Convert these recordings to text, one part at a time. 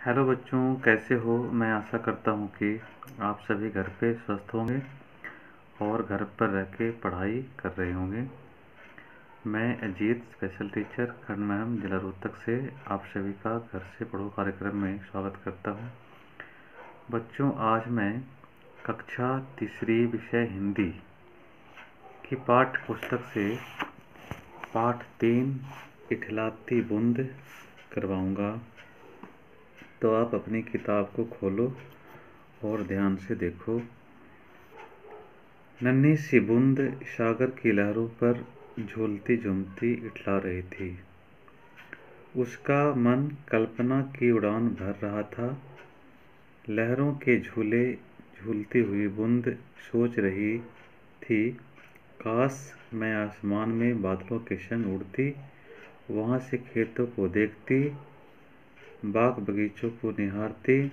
Hello बच्चों, कैसे हो। मैं आशा करता हूँ कि आप सभी घर पे स्वस्थ होंगे और घर पर रह के पढ़ाई कर रहे होंगे। मैं अजीत स्पेशल टीचर खंडमहम जिला रोहतक से आप सभी का घर से पढ़ो कार्यक्रम में स्वागत करता हूँ। बच्चों, आज मैं कक्षा तीसरी विषय हिंदी की पाठ्य पुस्तक से पाठ 3 इठलाती बूंद करवाऊँगा। तो आप अपनी किताब को खोलो और ध्यान से देखो। नन्ही सी बूंद सागर की लहरों पर झूलती झूमती इठला रही थी। उसका मन कल्पना की उड़ान भर रहा था। लहरों के झूले झूलती हुई बूंद सोच रही थी, काश मैं आसमान में बादलों के संग उड़ती, वहाँ से खेतों को देखती, बाग बगीचों को निहारती,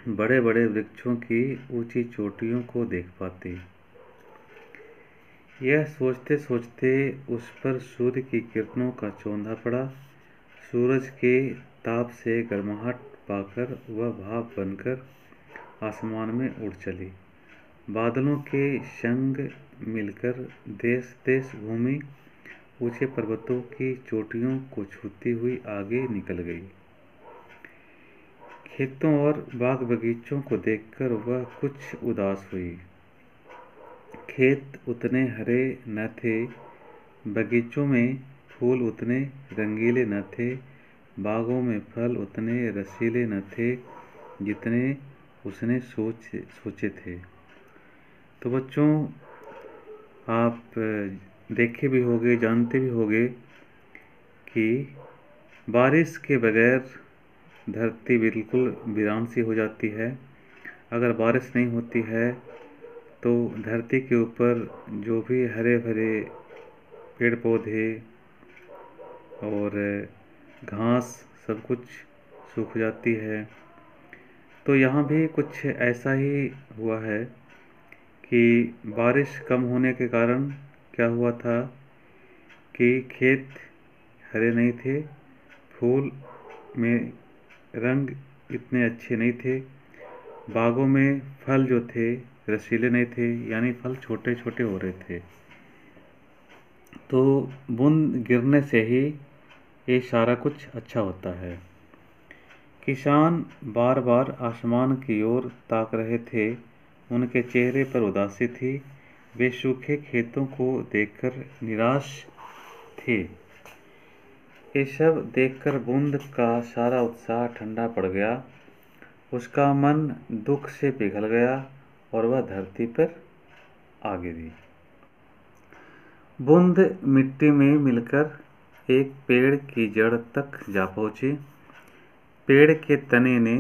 बड़े बड़े वृक्षों की ऊंची चोटियों को देख पाती। यह सोचते सोचते उस पर सूर्य की किरणों का चौंधा पड़ा। सूरज के ताप से गर्माहट पाकर वह भाप बनकर आसमान में उड़ चली। बादलों के संग मिलकर देश देश घूमी, ऊंचे पर्वतों की चोटियों को छूती हुई आगे निकल गई। खेतों और बाग बगीचों को देखकर वह कुछ उदास हुई। खेत उतने हरे न थे, बगीचों में फूल उतने रंगीले न थे, बागों में फल उतने रसीले न थे जितने उसने सोचे थे। तो बच्चों, आप देखे भी होंगे, जानते भी होंगे कि बारिश के बगैर धरती बिल्कुल वीरान सी हो जाती है। अगर बारिश नहीं होती है तो धरती के ऊपर जो भी हरे भरे पेड़ पौधे और घास सब कुछ सूख जाती है। तो यहाँ भी कुछ ऐसा ही हुआ है कि बारिश कम होने के कारण क्या हुआ था कि खेत हरे नहीं थे, फूल में रंग इतने अच्छे नहीं थे, बागों में फल जो थे रसीले नहीं थे, यानी फल छोटे छोटे हो रहे थे। तो बूंद गिरने से ही ये सारा कुछ अच्छा होता है। किसान बार बार आसमान की ओर ताक रहे थे। उनके चेहरे पर उदासी थी। वे सूखे खेतों को देखकर निराश थे। ये सब देखकर बूंद का सारा उत्साह ठंडा पड़ गया। उसका मन दुख से पिघल गया और वह धरती पर आ गिरी। बूंद मिट्टी में मिलकर एक पेड़ की जड़ तक जा पहुंची। पेड़ के तने ने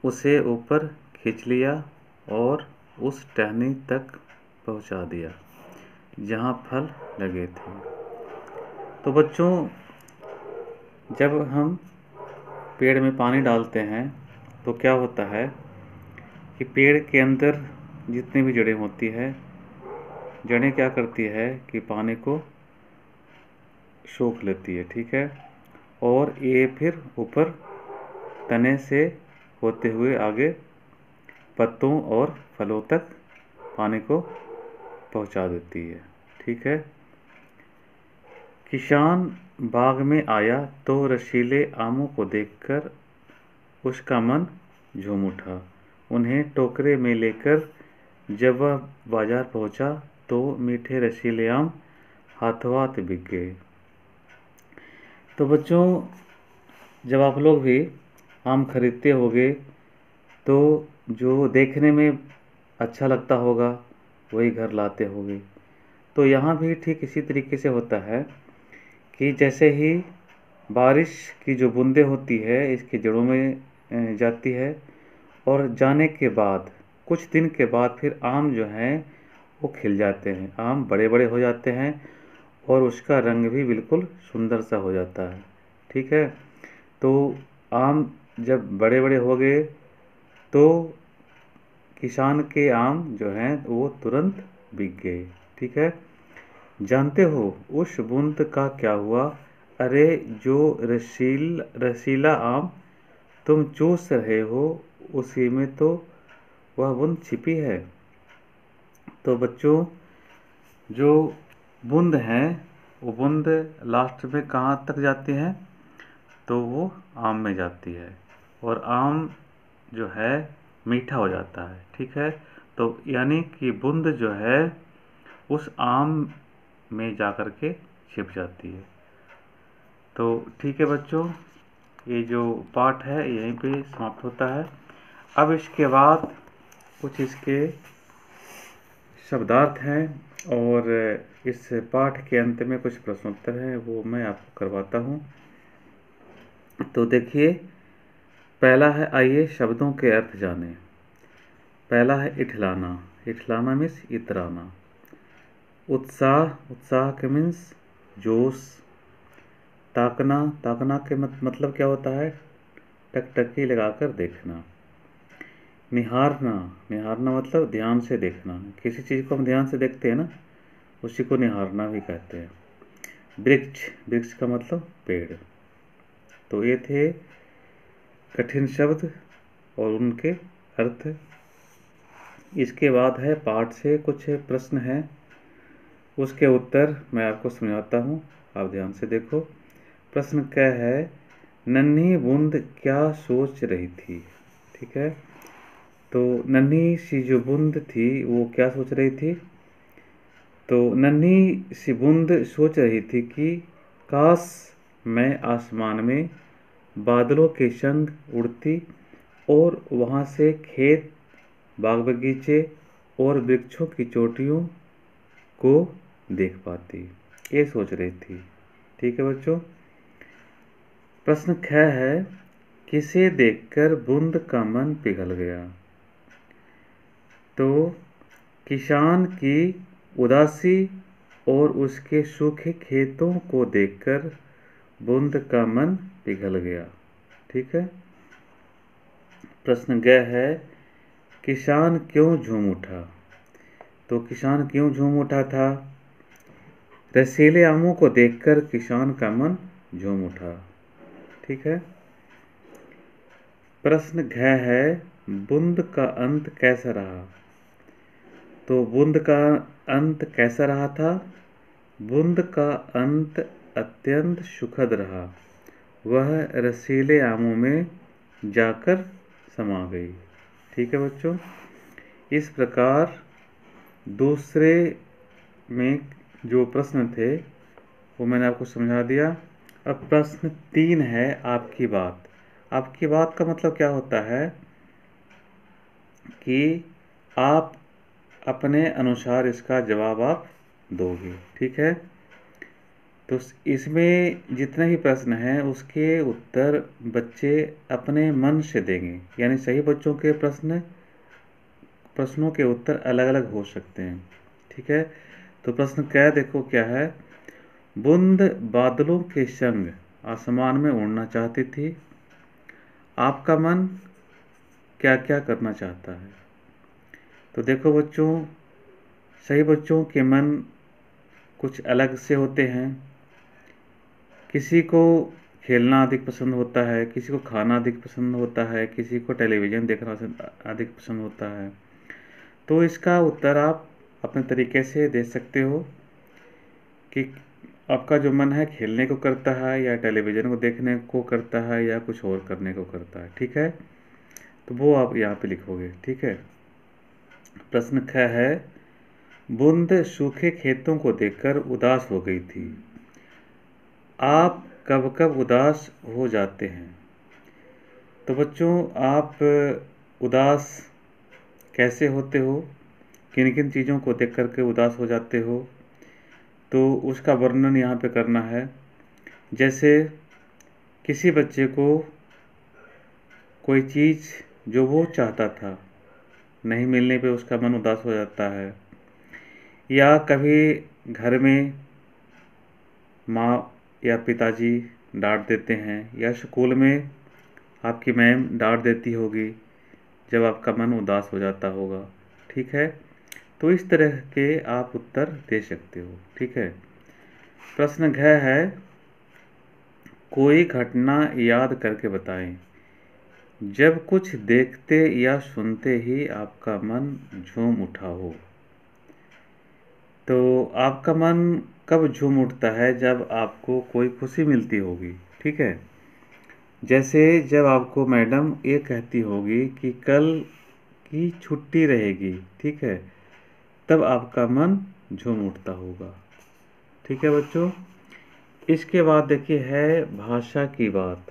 उसे ऊपर खींच लिया और उस टहनी तक पहुंचा दिया जहां फल लगे थे। तो बच्चों, जब हम पेड़ में पानी डालते हैं तो क्या होता है कि पेड़ के अंदर जितनी भी जड़ें होती है, जड़ें क्या करती है कि पानी को सोख लेती है, ठीक है, और ये फिर ऊपर तने से होते हुए आगे पत्तों और फलों तक पानी को पहुंचा देती है, ठीक है। किसान बाग में आया तो रसीले आमों को देखकर उसका मन झूम उठा। उन्हें टोकरे में लेकर जब वह बाजार पहुंचा तो मीठे रसीले आम हाथों हाथ बिक गए। तो बच्चों, जब आप लोग भी आम खरीदते होगे तो जो देखने में अच्छा लगता होगा वही घर लाते होगे। तो यहाँ भी ठीक इसी तरीके से होता है कि जैसे ही बारिश की जो बूंदें होती है इसकी जड़ों में जाती है और जाने के बाद कुछ दिन के बाद फिर आम जो हैं वो खिल जाते हैं, आम बड़े बड़े हो जाते हैं और उसका रंग भी बिल्कुल सुंदर सा हो जाता है, ठीक है। तो आम जब बड़े बड़े हो गए तो किसान के आम जो हैं वो तुरंत बिक गए, ठीक है। जानते हो उस बूंद का क्या हुआ? अरे जो रसीला आम तुम चूस रहे हो उसी में तो वह बूंद छिपी है। तो बच्चों, जो बूंद है वो बूंद लास्ट में कहाँ तक जाती है? तो वो आम में जाती है, और आम जो है मीठा हो जाता है। ठीक है, तो यानी कि बूंद जो है उस आम में जाकर के छिप जाती है। तो ठीक है बच्चों, ये जो पाठ है यहीं पे समाप्त होता है। अब इसके बाद कुछ इसके शब्दार्थ हैं, और इस पाठ के अंत में कुछ प्रश्नोत्तर हैं, वो मैं आपको करवाता हूँ। तो देखिए, पहला है, आइए शब्दों के अर्थ जानें। पहला है इठलाना। इठलाना मीन्स इतराना। उत्साह, उत्साह के मीन्स जोश। ताकना, ताकना के मतलब क्या होता है? टकटकी लगाकर देखना। निहारना, निहारना मतलब ध्यान से देखना। किसी चीज़ को हम ध्यान से देखते हैं ना, उसी को निहारना भी कहते हैं। वृक्ष, वृक्ष का मतलब पेड़। तो ये थे कठिन शब्द और उनके अर्थ। इसके बाद है पाठ से कुछ प्रश्न हैं, उसके उत्तर मैं आपको समझाता हूँ, आप ध्यान से देखो। प्रश्न क्या है? नन्ही बूंद क्या सोच रही थी? ठीक है, तो नन्ही सी जो बूंद थी वो क्या सोच रही थी? तो नन्ही सी बूंद सोच रही थी कि काश मैं आसमान में बादलों के संग उड़ती और वहाँ से खेत, बाग बगीचे और वृक्षों की चोटियों को देख पाती। ये सोच रही थी। ठीक है बच्चों। प्रश्न ख है, किसे देखकर बूंद का मन पिघल गया? तो किसान की उदासी और उसके सूखे खेतों को देखकर बूंद का मन पिघल गया। ठीक है। प्रश्न ग है, किसान क्यों झूम उठा? तो किसान क्यों झूम उठा था? रसीले आमों को देखकर किसान का मन झूम उठा। ठीक है। प्रश्न घ है, बूंद का अंत कैसा रहा? तो बूंद का अंत कैसा रहा था? बूंद का अंत अत्यंत सुखद रहा। वह रसीले आमों में जाकर समा गई। ठीक है बच्चों। इस प्रकार दूसरे में जो प्रश्न थे वो मैंने आपको समझा दिया। अब प्रश्न 3 है, आपकी बात। आपकी बात का मतलब क्या होता है कि आप अपने अनुसार इसका जवाब आप दोगे। ठीक है। तो इसमें जितने भी प्रश्न हैं उसके उत्तर बच्चे अपने मन से देंगे, यानी सही बच्चों के प्रश्नों के उत्तर अलग अलग हो सकते हैं। ठीक है। तो प्रश्न क्या देखो क्या है? बूंद बादलों के संग आसमान में उड़ना चाहती थी। आपका मन क्या क्या करना चाहता है? तो देखो बच्चों, सही बच्चों के मन कुछ अलग से होते हैं। किसी को खेलना अधिक पसंद होता है, किसी को खाना अधिक पसंद होता है, किसी को टेलीविज़न देखना अधिक पसंद होता है। तो इसका उत्तर आप अपने तरीके से दे सकते हो कि आपका जो मन है खेलने को करता है या टेलीविज़न को देखने को करता है या कुछ और करने को करता है। ठीक है। तो वो आप यहाँ पे लिखोगे। ठीक है। प्रश्न ख है, बूंद सूखे खेतों को देखकर उदास हो गई थी। आप कब कब उदास हो जाते हैं? तो बच्चों, आप उदास कैसे होते हो, किन किन चीज़ों को देख करके उदास हो जाते हो, तो उसका वर्णन यहाँ पे करना है। जैसे किसी बच्चे को कोई चीज़ जो वो चाहता था नहीं मिलने पे उसका मन उदास हो जाता है, या कभी घर में माँ या पिताजी डांट देते हैं, या स्कूल में आपकी मैम डांट देती होगी जब आपका मन उदास हो जाता होगा। ठीक है। तो इस तरह के आप उत्तर दे सकते हो। ठीक है। प्रश्न घ है, कोई घटना याद करके बताएं। जब कुछ देखते या सुनते ही आपका मन झूम उठा हो। तो आपका मन कब झूम उठता है? जब आपको कोई खुशी मिलती होगी, ठीक है। जैसे जब आपको मैडम ये कहती होगी कि कल की छुट्टी रहेगी, ठीक है, तब आपका मन झूम उठता होगा, ठीक है बच्चों। इसके बाद देखिए है भाषा की बात।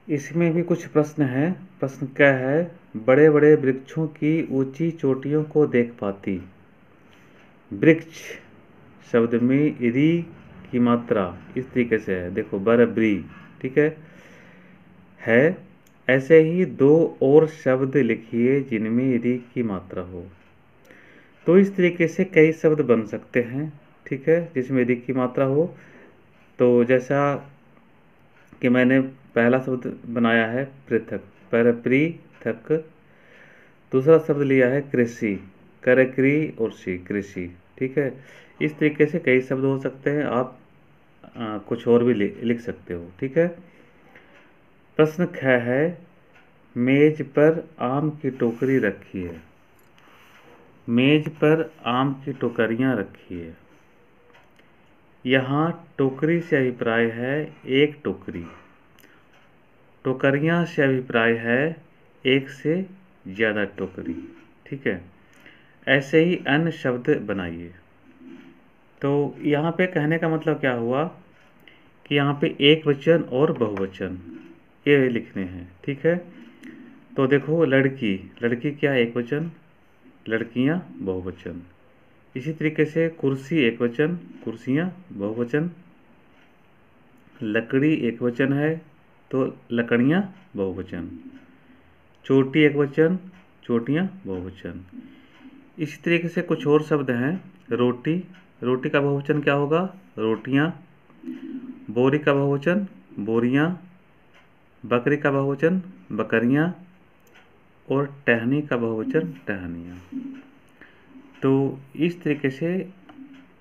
इसमें भी कुछ प्रश्न है। प्रश्न क्या है? बड़े बड़े वृक्षों की ऊंची चोटियों को देख पाती। वृक्ष शब्द में री की मात्रा इस तरीके से है, देखो बरबरी, ठीक है। ऐसे ही दो और शब्द लिखिए जिनमें री की मात्रा हो। तो इस तरीके से कई शब्द बन सकते हैं, ठीक है, जिसमें री की मात्रा हो। तो जैसा कि मैंने पहला शब्द बनाया है पृथक, पृथक। दूसरा शब्द लिया है कृषि, करक्री और सी, कृषि, ठीक है। इस तरीके से कई शब्द हो सकते हैं। आप कुछ और भी लिख सकते हो, ठीक है। प्रश्न 6 है, मेज पर आम की टोकरी रखी है। मेज पर आम की टोकरियां रखी है। यहाँ टोकरी से अभिप्राय है एक टोकरी, टोकरियां से अभिप्राय है एक से ज़्यादा टोकरी, ठीक है। ऐसे ही अन्य शब्द बनाइए। तो यहाँ पे कहने का मतलब क्या हुआ कि यहाँ पे एक वचन और बहुवचन ये लिखने हैं, ठीक है। तो देखो लड़की, लड़की क्या एक वचन, लड़कियाँ बहुवचन। इसी तरीके से कुर्सी एक वचन, कुर्सियाँ बहुवचन। लकड़ी एक वचन है तो लकड़ियाँ बहुवचन। चोटी एक वचन, चोटियाँ बहुवचन। इसी तरीके से कुछ और शब्द हैं। रोटी, रोटी का बहुवचन क्या होगा? रोटियाँ। बोरी का बहुवचन बोरियाँ। बकरी का बहुवचन बकरियाँ। और टहनी का बहुवचन टहनियाँ। तो इस तरीके से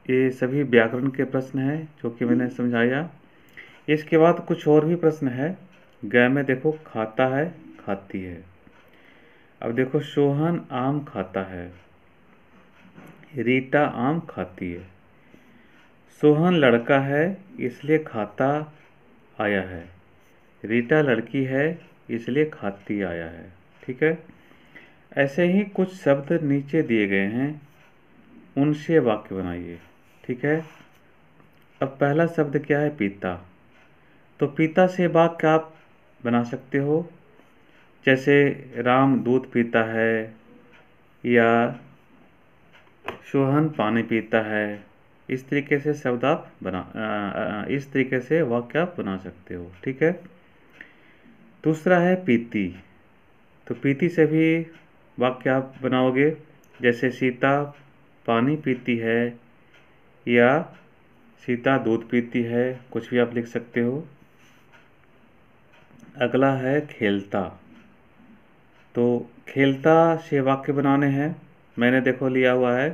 ये सभी व्याकरण के प्रश्न हैं जो कि मैंने समझाया। इसके बाद कुछ और भी प्रश्न है। ग में देखो खाता है, खाती है। अब देखो सोहन आम खाता है, रीटा आम खाती है। सोहन लड़का है इसलिए खाता आया है, रीटा लड़की है इसलिए खाती आया है, ठीक है। ऐसे ही कुछ शब्द नीचे दिए गए हैं, उनसे वाक्य बनाइए, ठीक है। अब पहला शब्द क्या है? पिता। तो पिता से वाक्य आप बना सकते हो, जैसे राम दूध पीता है या सोहन पानी पीता है। इस तरीके से शब्द आप इस तरीके से वाक्य आप बना सकते हो, ठीक है। दूसरा है पीती। तो पीती से भी वाक्य आप बनाओगे, जैसे सीता पानी पीती है या सीता दूध पीती है, कुछ भी आप लिख सकते हो। अगला है खेलता। तो खेलता से वाक्य बनाने हैं। मैंने देखो लिया हुआ है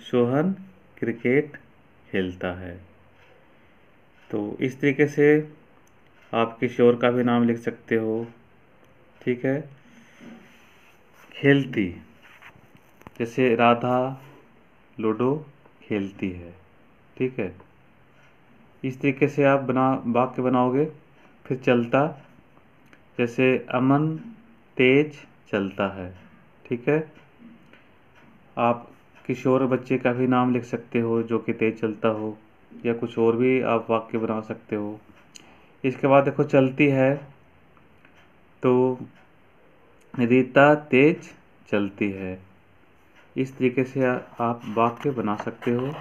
सोहन क्रिकेट खेलता है। तो इस तरीके से आप किसी और का भी नाम लिख सकते हो, ठीक है। खेलती, जैसे राधा लूडो खेलती है, ठीक है। इस तरीके से आप वाक्य बनाओगे। फिर चलता, जैसे अमन तेज चलता है, ठीक है। आप किसी और बच्चे का भी नाम लिख सकते हो जो कि तेज चलता हो, या कुछ और भी आप वाक्य बना सकते हो। इसके बाद देखो चलती है, तो रीता तेज चलती है। इस तरीके से आप वाक्य बना सकते हो।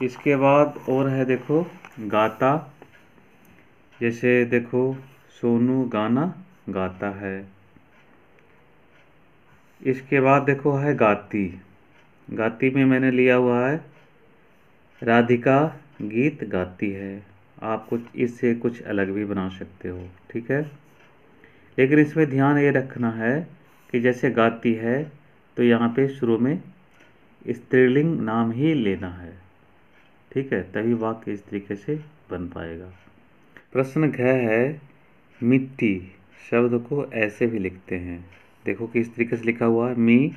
इसके बाद और है देखो गाता, जैसे देखो सोनू गाना गाता है। इसके बाद देखो है गाती। गाती में मैंने लिया हुआ है राधिका गीत गाती है। आप कुछ इससे कुछ अलग भी बना सकते हो, ठीक है। लेकिन इसमें ध्यान ये रखना है कि जैसे गाती है तो यहाँ पे शुरू में स्त्रीलिंग नाम ही लेना है, ठीक है, तभी वाक्य इस तरीके से बन पाएगा। प्रश्न घ है, मिट्टी शब्द को ऐसे भी लिखते हैं। देखो किस तरीके से लिखा हुआ है, मी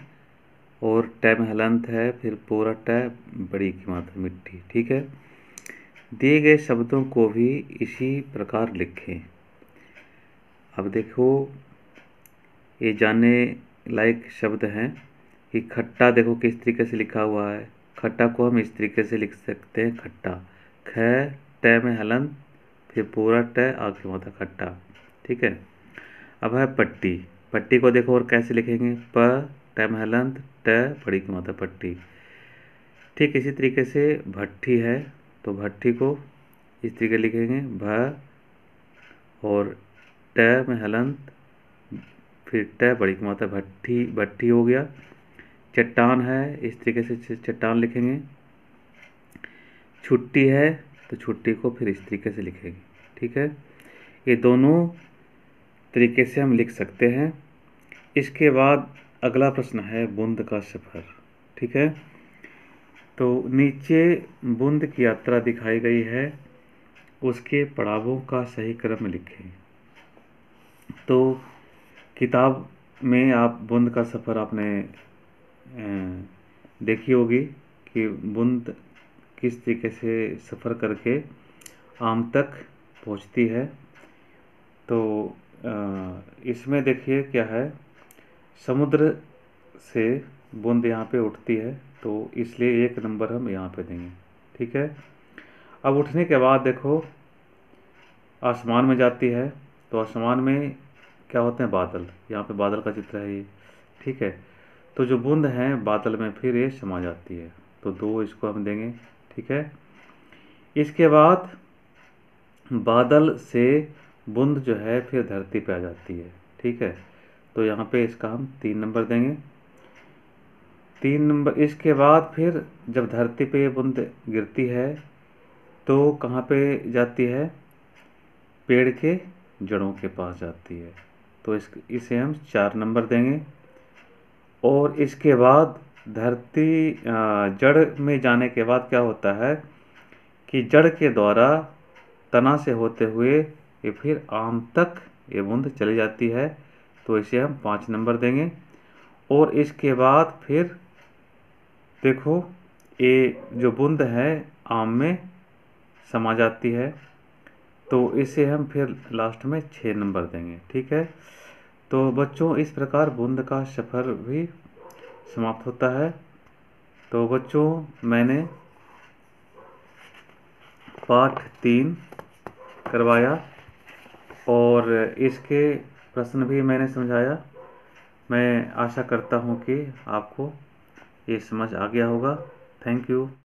और ट में हलंत है, फिर पूरा ट बड़ी की मात्रा मिट्टी। ठीक है, दिए गए शब्दों को भी इसी प्रकार लिखें। अब देखो ये जानने लायक शब्द हैं कि खट्टा, देखो किस तरीके से लिखा हुआ है। खट्टा को हम इस तरीके से लिख सकते हैं, खट्टा, ख ट में हलंत, फिर पूरा ट आखिरी मात्रा खट्टा। ठीक है, अब है पट्टी। पट्टी को देखो और कैसे लिखेंगे, प ट में हलंत, ट बड़ी की मात्रा पट्टी। ठीक इसी तरीके से भट्ठी है, तो भट्ठी को इस तरीके लिखेंगे, भ और ट में हलंत, फिर ट बड़ी की मात्रा भट्ठी, भट्ठी हो गया। चट्टान है, इस तरीके से चट्टान लिखेंगे। छुट्टी है, तो छुट्टी को फिर इस तरीके से लिखेंगे। ठीक है, ये दोनों तरीके से हम लिख सकते हैं। इसके बाद अगला प्रश्न है बूंद का सफ़र। ठीक है, तो नीचे बूंद की यात्रा दिखाई गई है, उसके पड़ावों का सही क्रम लिखें। तो किताब में आप बूंद का सफ़र आपने देखी होगी कि बूंद किस तरीके से सफ़र करके आम तक पहुंचती है। तो इसमें देखिए क्या है, समुद्र से बूंद यहाँ पे उठती है, तो इसलिए 1 नंबर हम यहाँ पे देंगे। ठीक है, अब उठने के बाद देखो आसमान में जाती है, तो आसमान में क्या होते हैं, बादल। यहाँ पे बादल का चित्र है ये। ठीक है, तो जो बूंद है बादल में फिर ये समा जाती है, तो 2 इसको हम देंगे। ठीक है, इसके बाद बादल से बूंद जो है फिर धरती पे आ जाती है। ठीक है, तो यहाँ पे इसका हम 3 नंबर देंगे। 3 नंबर। इसके बाद फिर जब धरती पे ये बूंद गिरती है तो कहाँ पे जाती है, पेड़ के जड़ों के पास जाती है, तो इसे हम 4 नंबर देंगे। और इसके बाद धरती जड़ में जाने के बाद क्या होता है कि जड़ के द्वारा तना से होते हुए ये फिर आम तक ये बूंद चली जाती है, तो इसे हम 5 नंबर देंगे। और इसके बाद फिर देखो ये जो बूंद है आम में समा जाती है, तो इसे हम फिर लास्ट में 6 नंबर देंगे। ठीक है, तो बच्चों इस प्रकार बूंद का सफ़र भी समाप्त होता है। तो बच्चों मैंने पाठ 3 करवाया और इसके प्रश्न भी मैंने समझाया। मैं आशा करता हूँ कि आपको ये समझ आ गया होगा। Thank you.